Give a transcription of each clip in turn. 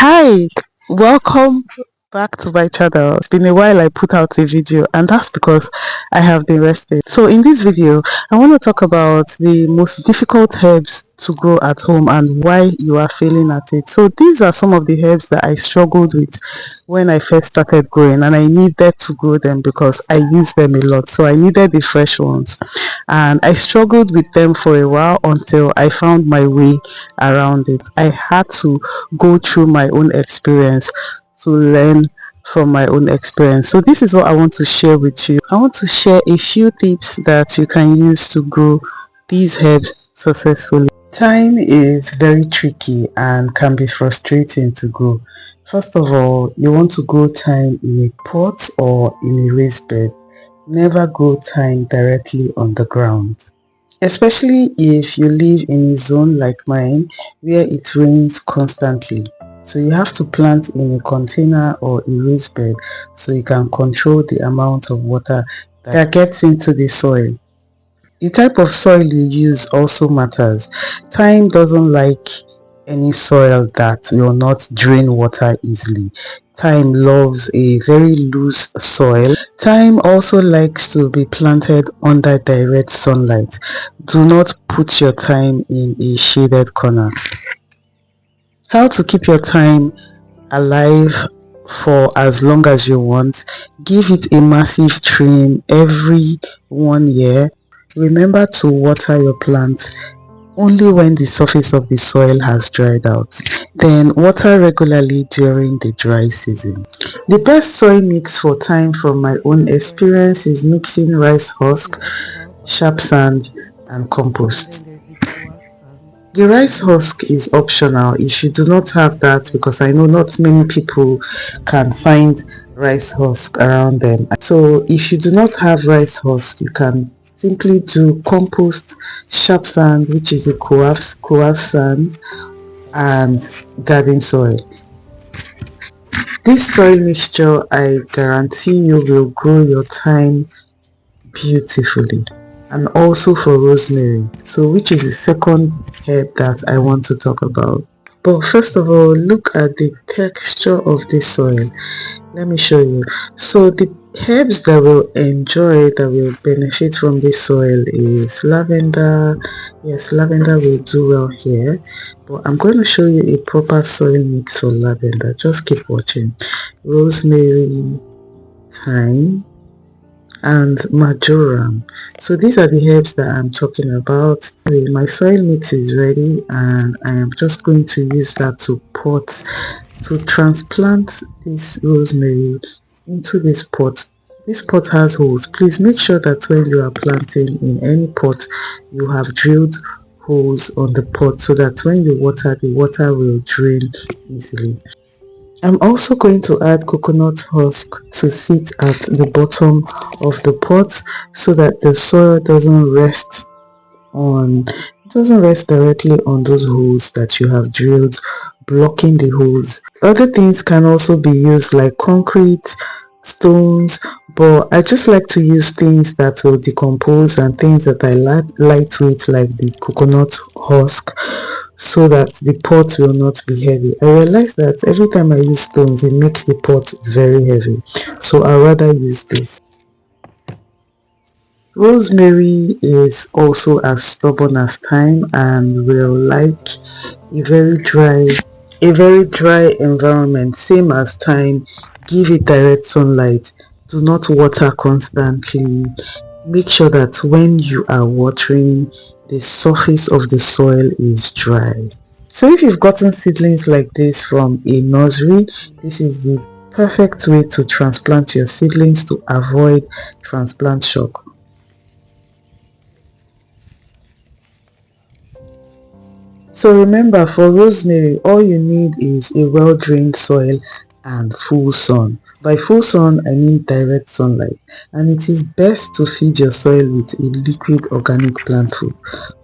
Hi, welcome back to my channel. It's been a while I put out a video, and that's because I have been resting. So in this video, I want to talk about the most difficult herbs to grow at home and why you are failing at it. So these are some of the herbs that I struggled with when I first started growing, and I needed to grow them because I use them a lot. So I needed the fresh ones, and I struggled with them for a while until I found my way around it. I had to go through my own experience to learn from my own experience. So this is what I want to share with you. I want to share a few tips that you can use to grow these herbs successfully. Thyme is very tricky and can be frustrating to grow. First of all, you want to grow thyme in a pot or in a raised bed. Never grow thyme directly on the ground, especially if you live in a zone like mine where it rains constantly. So you have to plant in a container or a raised bed so you can control the amount of water that gets into the soil. The type of soil you use also matters. Thyme doesn't like any soil that will not drain water easily. Thyme loves a very loose soil. Thyme also likes to be planted under direct sunlight. Do not put your thyme in a shaded corner. How to keep your thyme alive for as long as you want. Give it a massive trim every 1 year. Remember to water your plants only when the surface of the soil has dried out. Then water regularly during the dry season. The best soil mix for thyme from my own experience is mixing rice husk, sharp sand and compost. The rice husk is optional if you do not have that, because I know not many people can find rice husk around them. So if you do not have rice husk, you can simply do compost, sharp sand, which is a coarse sand, and garden soil. This soil mixture, I guarantee you, will grow your thyme beautifully. And also for rosemary, so which is the second herb that I want to talk about. But first of all, look at the texture of this soil. Let me show you. So the herbs that that will benefit from this soil is lavender. Yes, lavender will do well here, but I'm going to show you a proper soil mix for lavender. Just keep watching. Rosemary, thyme, and marjoram. So these are the herbs that I'm talking about. Anyway, my soil mix is ready, and I am just going to use that to transplant this rosemary into this pot. This pot has holes. Please make sure that when you are planting in any pot, you have drilled holes on the pot so that when you water, the water will drain easily. I'm also going to add coconut husk to sit at the bottom of the pot so that the soil doesn't rest directly on those holes that you have drilled, blocking the holes. Other things can also be used like concrete, stones, but I just like to use things that will decompose and things that are lightweight, like the coconut husk, so that the pot will not be heavy. I realize that every time I use stones, it makes the pot very heavy, so I'd rather use this. Rosemary is also as stubborn as thyme and will like a very dry environment, same as thyme. Give it direct sunlight. Do not water constantly. Make sure that when you are watering, the surface of the soil is dry. So if you've gotten seedlings like this from a nursery, this is the perfect way to transplant your seedlings to avoid transplant shock. So remember, for rosemary, all you need is a well-drained soil and full sun. By full sun, I mean direct sunlight. And it is best to feed your soil with a liquid organic plant food.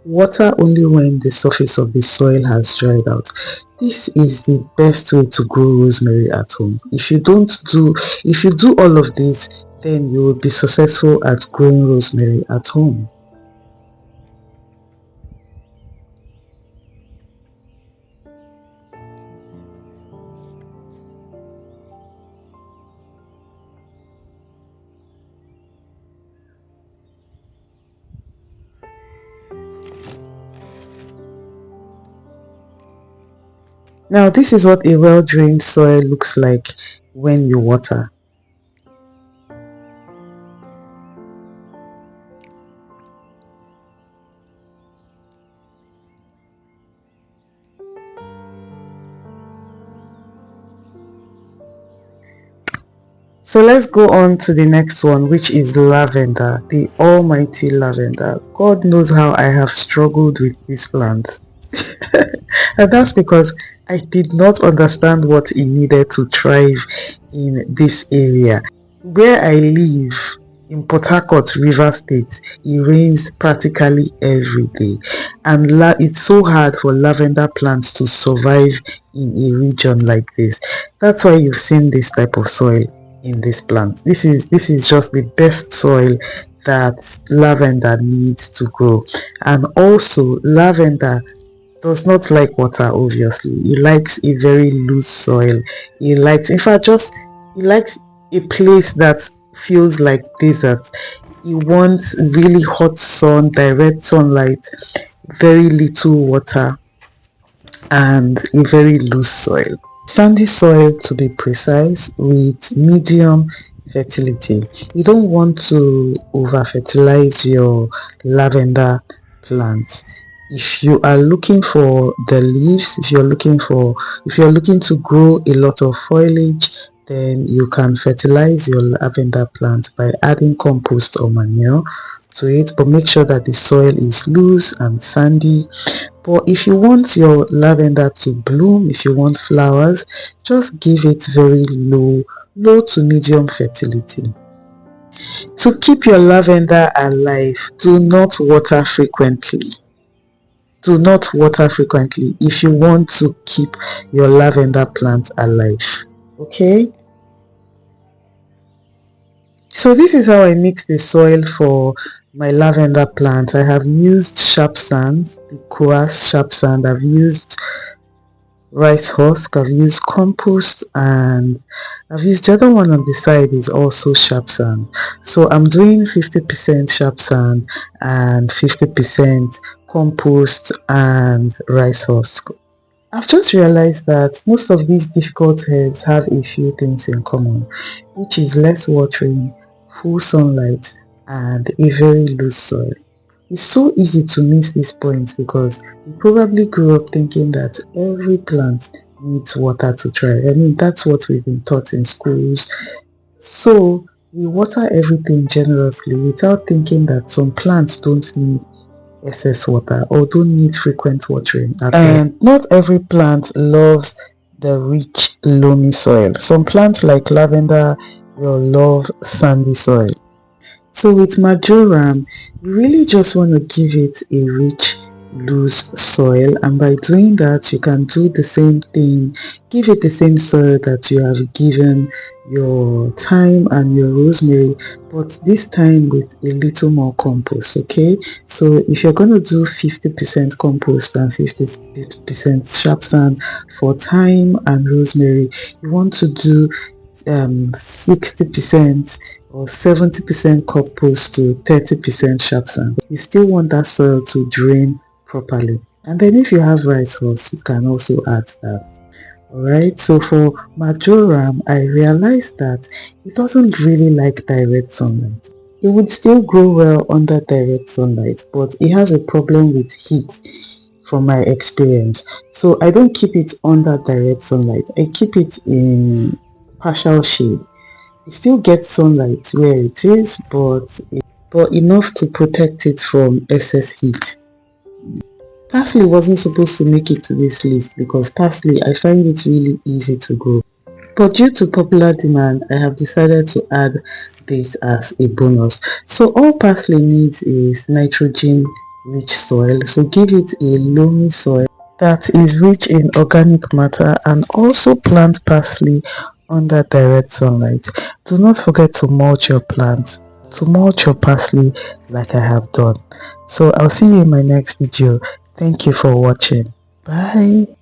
Water only when the surface of the soil has dried out. This is the best way to grow rosemary at home. If you do all of this, then you will be successful at growing rosemary at home. Now this is what a well-drained soil looks like when you water. So let's go on to the next one, which is lavender, the almighty lavender. God knows how I have struggled with this plant. And that's because I did not understand what it needed to thrive in this area. Where I live, in Port Harcourt, River State, it rains practically every day. And it's so hard for lavender plants to survive in a region like this. That's why you've seen this type of soil in this plant. This is just the best soil that lavender needs to grow. And also lavender does not like water, obviously. It likes a very loose soil. It likes, in fact, it likes a place that feels like desert. It wants really hot sun, direct sunlight, very little water, and a very loose soil. Sandy soil, to be precise, with medium fertility. You don't want to over fertilize your lavender plants. If you are looking for the leaves, if you're looking to grow a lot of foliage, then you can fertilize your lavender plant by adding compost or manure to it, but make sure that the soil is loose and sandy. But if you want your lavender to bloom, if you want flowers, just give it very low to medium fertility. To keep your lavender alive, do not water frequently. Do not water frequently if you want to keep your lavender plant alive. Okay? So this is how I mix the soil for my lavender plant. I have used sharp sand, the coarse sharp sand. I've used rice husk, I've used compost, and I've used the other one on the side is also sharp sand. So I'm doing 50% sharp sand and 50% compost and rice husk. I've just realized that most of these difficult herbs have a few things in common, which is less watering, full sunlight, and a very loose soil. It's so easy to miss these points because we probably grew up thinking that every plant needs water to thrive. I mean, that's what we've been taught in schools. So we water everything generously without thinking that some plants don't need excess water or don't need frequent watering at all. And not every plant loves the rich, loamy soil. Some plants like lavender will love sandy soil. So with marjoram, you really just want to give it a rich, loose soil, and by doing that you can do the same thing, give it the same soil that you have given your thyme and your rosemary, but this time with a little more compost. Okay, so if you're going to do 50% compost and 50% sharp sand for thyme and rosemary, you want to do 60% or 70% compost to 30% sharp sand. You still want that soil to drain properly. And then if you have rice husk, you can also add that. Alright, so for marjoram, I realized that it doesn't really like direct sunlight. It would still grow well under direct sunlight, but it has a problem with heat from my experience. So I don't keep it under direct sunlight. I keep it in partial shade. It still gets sunlight where it is, but enough to protect it from excess heat. Parsley wasn't supposed to make it to this list because parsley, I find it really easy to grow. But due to popular demand, I have decided to add this as a bonus. So all parsley needs is nitrogen rich soil. So give it a loamy soil that is rich in organic matter, and also plant parsley under direct sunlight. Do not forget to mulch your plants, to mulch your parsley like I have done. So I'll see you in my next video. Thank you for watching. Bye.